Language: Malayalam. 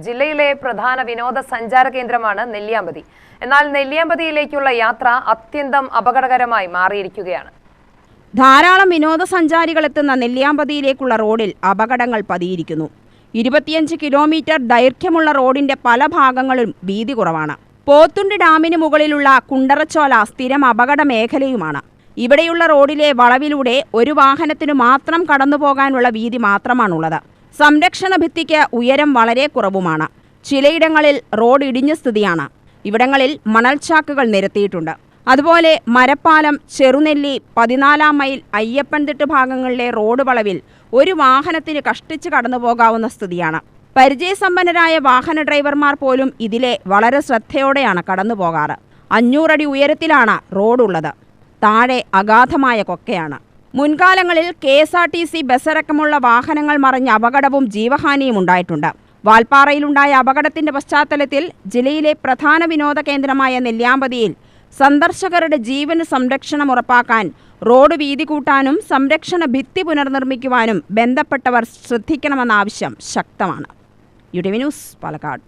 ജില്ലയിലെ പ്രധാന വിനോദസഞ്ചാര കേന്ദ്രമാണ് നെല്ലിയാമ്പതി. എന്നാൽ നെല്ലിയാമ്പതിയിലേക്കുള്ള യാത്ര അത്യന്തം അപകടകരമായി മാറിയിരിക്കുകയാണ്. ധാരാളം വിനോദസഞ്ചാരികൾ എത്തുന്ന നെല്ലിയാമ്പതിയിലേക്കുള്ള റോഡിൽ അപകടങ്ങൾ പതിയിരിക്കുന്നു. 25 കിലോമീറ്റർ ദൈർഘ്യമുള്ള റോഡിന്റെ പല ഭാഗങ്ങളും വീതി കുറവാണ്. പോത്തുണ്ടി ഡാമിന് മുകളിലുള്ള കുണ്ടറച്ചോല സ്ഥിരം അപകട മേഖലയുമാണ്. ഇവിടെയുള്ള റോഡിലെ വളവിലൂടെ ഒരു വാഹനത്തിനു മാത്രം കടന്നുപോകാനുള്ള വീതി മാത്രമാണുള്ളത്. സംരക്ഷണ ഭിത്തിക്ക് ഉയരം വളരെ കുറവുമാണ്. ചിലയിടങ്ങളിൽ റോഡ് ഇടിഞ്ഞ സ്ഥിതിയാണ്. ഇവിടങ്ങളിൽ മണൽച്ചാക്കുകൾ നിരത്തിയിട്ടുണ്ട്. അതുപോലെ മരപ്പാലം, ചെറുനെല്ലി, 14 മൈൽ, അയ്യപ്പൻതിട്ട് ഭാഗങ്ങളിലെ റോഡ് വളവിൽ ഒരു വാഹനത്തിന് കഷ്ടിച്ച് കടന്നുപോകാവുന്ന സ്ഥിതിയാണ്. പരിചയസമ്പന്നരായ വാഹന ഡ്രൈവർമാർ പോലും ഇതിലെ വളരെ ശ്രദ്ധയോടെയാണ് കടന്നുപോകാറ്. 500 അടി ഉയരത്തിലാണ് റോഡുള്ളത്. താഴെ അഗാധമായ കൊക്കയാണ്. മുൻകാലങ്ങളിൽ KSRTC ബസ്സടക്കമുള്ള വാഹനങ്ങൾ മറിഞ്ഞ അപകടവും ജീവഹാനിയും ഉണ്ടായിട്ടുണ്ട്. വാൽപ്പാറയിലുണ്ടായ അപകടത്തിന്റെ പശ്ചാത്തലത്തിൽ ജില്ലയിലെ പ്രധാന വിനോദ കേന്ദ്രമായ നെല്ലിയാമ്പതിയിൽ സന്ദർശകരുടെ ജീവന് സംരക്ഷണം ഉറപ്പാക്കാൻ റോഡ് വീതി കൂട്ടാനും സംരക്ഷണ ഭിത്തി പുനർനിർമ്മിക്കുവാനും ബന്ധപ്പെട്ടവർ ശ്രദ്ധിക്കണമെന്ന ആവശ്യം ശക്തമാണ്. UTV news, Palakkad.